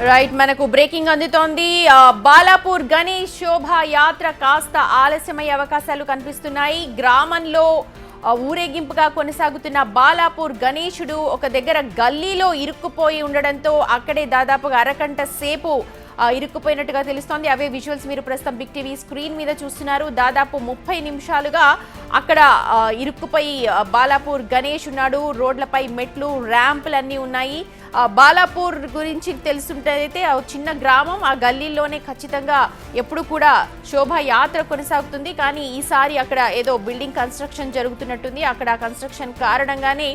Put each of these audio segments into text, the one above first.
Right మనకు breaking అందుతోంది. బాలాపూర్ గణేష్ శోభా యాత్ర కాస్త ఆలస్యమయ్యే అవకాశాలు కనిపిస్తున్నాయి. గ్రామంలో ఊరేగింపుగా కొనసాగుతున్న బాలాపూర్ గణేశుడు ఒక దగ్గర గల్లీలో ఇరుక్కుపోయి ఉండడంతో అక్కడే దాదాపుగా అరగంట సేపు ఇరుక్కుపోయినట్టుగా తెలుస్తోంది. అవే విజువల్స్ మీరు ప్రస్తుతం బిగ్ టీవీ స్క్రీన్ మీద చూస్తున్నారు. దాదాపు 30 నిమిషాలుగా అక్కడ ఇరుక్కుపోయి బాలాపూర్ గణేష్ ఉన్నాడు. రోడ్లపై మెట్లు, ర్యాంపులన్నీ ఉన్నాయి. బాలాపూర్ గురించి తెలుసుంటే చిన్న గ్రామం, ఆ గల్లీలోనే ఖచ్చితంగా ఎప్పుడు కూడా శోభా యాత్ర కొనసాగుతుంది. కానీ ఈసారి అక్కడ ఏదో బిల్డింగ్ కన్స్ట్రక్షన్ జరుగుతున్నట్టుంది. అక్కడ కన్స్ట్రక్షన్ కారణంగానే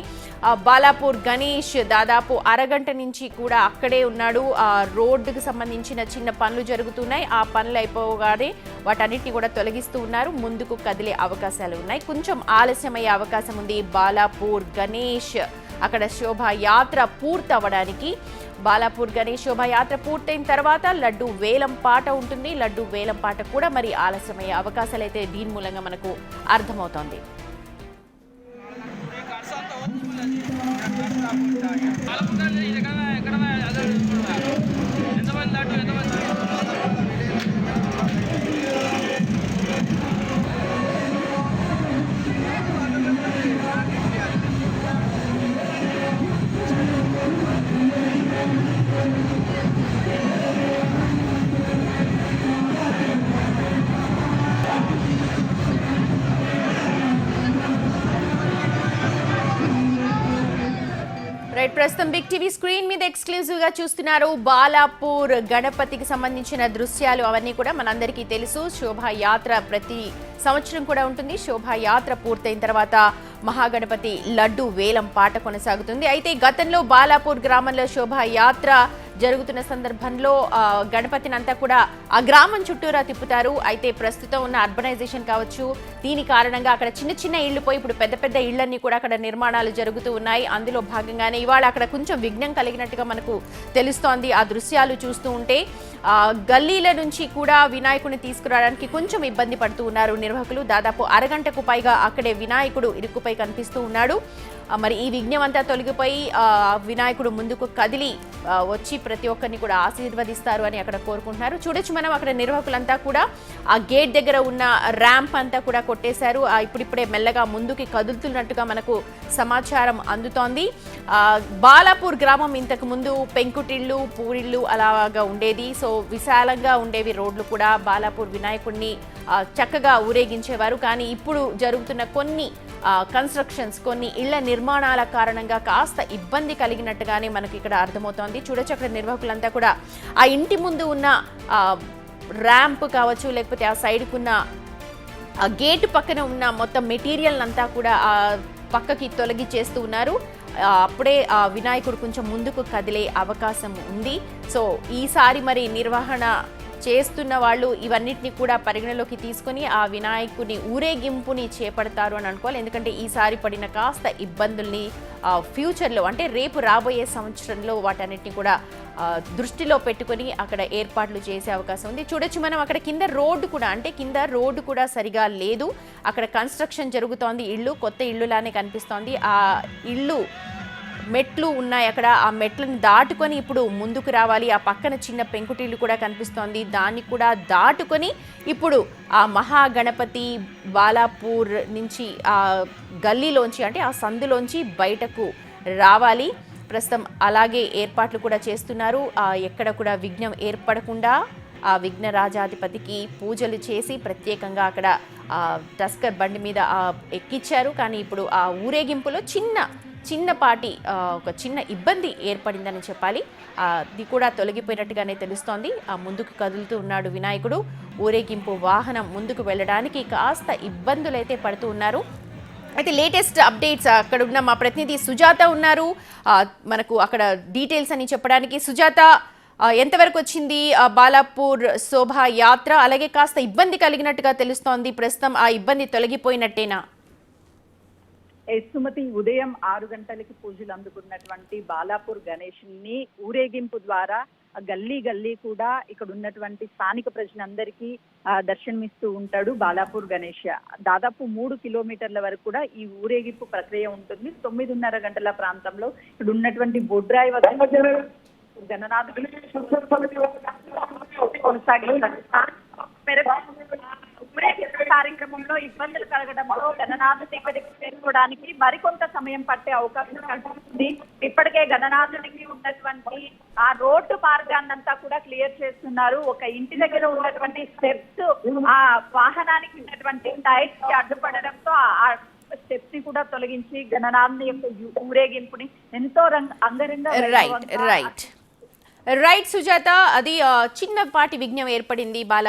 బాలాపూర్ గణేష్ దాదాపు అరగంట నుంచి కూడా అక్కడే ఉన్నాడు. ఆ రోడ్డుకు సంబంధించిన చిన్న పనులు జరుగుతున్నాయి. ఆ పనులు అయిపోగానే వాటన్నిటిని కూడా తొలగిస్తూ ఉన్నారు. ముందుకు కదిలే అవకాశాలు ఉన్నాయి. కొంచెం ఆలస్యమయ్యే అవకాశం ఉంది. బాలాపూర్ గణేష్ అక్కడ శోభాయాత్ర పూర్తవడానికి. బాలాపూర్ గణేష్ శోభాయాత్ర పూర్తయిన తర్వాత లడ్డు వేలం పాట ఉంటుంది. లడ్డు వేలం పాట కూడా మరి ఆలస్యమయ్యే అవకాశాలు అయితే దీని మూలంగా మనకు అర్థమవుతోంది. రైట్, ప్రస్తుతం బిగ్ టీవీ స్క్రీన్ మీద ఎక్స్క్లూజివ్ గా చూస్తున్నారు. బాలాపూర్ గణపతికి సంబంధించిన దృశ్యాలు అవన్నీ కూడా మనందరికీ తెలుసు. శోభాయాత్ర ప్రతి సంవత్సరం కూడా ఉంటుంది. శోభాయాత్ర పూర్తయిన తర్వాత మహాగణపతి లడ్డు వేలం పాట కొనసాగుతుంది. అయితే గతంలో బాలాపూర్ గ్రామంలో శోభాయాత్ర జరుగుతున్న సందర్భంలో గణపతిని అంతా కూడా ఆ గ్రామం చుట్టూరా తిప్పుతారు. అయితే ప్రస్తుతం ఉన్న అర్బనైజేషన్ కావచ్చు, దీని కారణంగా అక్కడ చిన్న చిన్న ఇళ్లు పోయి ఇప్పుడు పెద్ద పెద్ద ఇళ్లన్నీ కూడా అక్కడ నిర్మాణాలు జరుగుతూ ఉన్నాయి. అందులో భాగంగానే ఇవాళ అక్కడ కొంచెం విఘ్నం కలిగినట్టుగా మనకు తెలుస్తోంది. ఆ దృశ్యాలు చూస్తూ ఉంటే గల్లీల నుంచి కూడా వినాయకుడిని తీసుకురావడానికి కొంచెం ఇబ్బంది పడుతూ ఉన్నారు నిర్వాహకులు. దాదాపు అరగంటకు పైగా అక్కడే వినాయకుడు ఇరుక్కుపై కనిపిస్తూ ఉన్నాడు. మరి ఈ విఘ్నం అంతా తొలగిపోయి వినాయకుడు ముందుకు కదిలి వచ్చి ప్రతి ఒక్కరిని కూడా ఆశీర్వదిస్తారు అని అక్కడ కోరుకుంటున్నారు. చూడొచ్చు మనం అక్కడ నిర్వాహకులంతా కూడా ఆ గేట్ దగ్గర ఉన్న ర్యాంప్ అంతా కూడా కొట్టేశారు. ఇప్పుడిప్పుడే మెల్లగా ముందుకి కదులుతున్నట్టుగా మనకు సమాచారం అందుతోంది. బాలాపూర్ గ్రామం ఇంతకు ముందు పెంకుటిళ్ళు, పూరిళ్ళు అలాగా ఉండేది. సో విశాలంగా ఉండేవి రోడ్లు కూడా. బాలాపూర్ వినాయకుడిని చక్కగా ఊరేగించేవారు. కానీ ఇప్పుడు జరుగుతున్న కొన్ని కన్స్ట్రక్షన్స్, కొన్ని ఇళ్ల నిర్మాణాల కారణంగా కాస్త ఇబ్బంది కలిగినట్టుగానే మనకి ఇక్కడ అర్థమవుతోంది. చూడొచ్చు అక్కడ నిర్వాహకులంతా కూడా ఆ ఇంటి ముందు ఉన్న ర్యాంప్ కావచ్చు, లేకపోతే ఆ సైడ్కున్న ఆ గేటు పక్కన ఉన్న మొత్తం మెటీరియల్ అంతా కూడా పక్కకి తొలగి చేస్తూ ఉన్నారు. అప్పుడే ఆ వినాయకుడు కొంచెం ముందుకు కదిలే అవకాశం ఉంది. సో ఈసారి మరి నిర్వహణ చేస్తున్న వాళ్ళు ఇవన్నిటిని కూడా పరిగణలోకి తీసుకొని ఆ వినాయకుని ఊరేగింపుని చేపడతారు అని అనుకోవాలి. ఎందుకంటే ఈసారి పడిన కాస్త ఇబ్బందుల్ని ఫ్యూచర్లో అంటే రేపు రాబోయే సంవత్సరంలో వాటన్నిటిని కూడా దృష్టిలో పెట్టుకొని అక్కడ ఏర్పాట్లు చేసే అవకాశం ఉంది. చూడొచ్చు మనం అక్కడ కింద రోడ్డు కూడా సరిగా లేదు. అక్కడ కన్స్ట్రక్షన్ జరుగుతోంది. ఇళ్ళు కొత్త ఇళ్ళులానే కనిపిస్తోంది. ఆ ఇళ్ళు మెట్లు ఉన్నాయి అక్కడ. ఆ మెట్లను దాటుకొని ఇప్పుడు ముందుకు రావాలి. ఆ పక్కన చిన్న పెంకుటిల్లు కూడా కనిపిస్తోంది. దాన్ని కూడా దాటుకొని ఇప్పుడు ఆ మహాగణపతి బాలాపూర్ నుంచి ఆ గల్లీలోంచి అంటే ఆ సందులోంచి బయటకు రావాలి. ప్రస్తుతం అలాగే ఏర్పాట్లు కూడా చేస్తున్నారు. ఎక్కడ కూడా విఘ్నం ఏర్పడకుండా ఆ విఘ్నరాజాధిపతికి పూజలు చేసి ప్రత్యేకంగా అక్కడ టస్కర్ బండి మీద ఎక్కించారు. కానీ ఇప్పుడు ఆ ఊరేగింపులో చిన్నపాటి ఒక చిన్న ఇబ్బంది ఏర్పడిందని చెప్పాలి. అది కూడా తొలగిపోయినట్టుగానే తెలుస్తోంది. ముందుకు కదులుతూ ఉన్నాడు వినాయకుడు. ఊరేగింపు వాహనం ముందుకు వెళ్ళడానికి కాస్త ఇబ్బందులైతే పడుతూ ఉన్నారు. అయితే లేటెస్ట్ అప్డేట్స్ అక్కడ ఉన్న మా ప్రతినిధి సుజాత ఉన్నారు మనకు అక్కడ డీటెయిల్స్ అని చెప్పడానికి. సుజాత, ఎంతవరకు వచ్చింది బాలాపూర్ శోభా యాత్ర? అలాగే కాస్త ఇబ్బంది కలిగినట్టుగా తెలుస్తోంది. ప్రస్తుతం ఆ ఇబ్బంది తొలగిపోయినట్టేనా? సుమతి, ఉదయం 6 గంటలకి పూజలు అందుకున్నటువంటి బాలాపూర్ గణేష్ ని ఊరేగింపు ద్వారా గల్లీ కూడా ఇక్కడ ఉన్నటువంటి స్థానిక ప్రజలందరికీ దర్శనమిస్తూ ఉంటాడు బాలాపూర్ గణేష్. దాదాపు 3 కిలోమీటర్ల వరకు కూడా ఈ ఊరేగింపు ప్రక్రియ ఉంటుంది. 9:30 గంటల ప్రాంతంలో ఇక్కడ ఉన్నటువంటి బొడ్రాయి వద్ద గణనాథుడు కొనసాగిస్తారు కార్యక్రమంలో ఇబ్బందులు కలగడంతో గణనాథుడి ఇక్కడికి చేరుకోవడానికి మరికొంత సమయం పట్టే అవకాశం కనిపిస్తుంది. ఇప్పటికే గణనాథుడికి ఉన్నటువంటి ఆ రోడ్డు మార్గాన్నంతా కూడా క్లియర్ చేస్తున్నారు. ఒక ఇంటి దగ్గర ఉన్నటువంటి స్టెప్స్ ఆ వాహనానికి ఉన్నటువంటి టైర్స్ కి అడ్డుపడడంతో ఆ స్టెప్స్ ని కూడా తొలగించి గణనాథుని యొక్క ఊరేగింపుని ఎంతో అంగరంగ రైట్ సుజాత, అది చిన్నపాటి విఘ్నం ఏర్పడింది బాల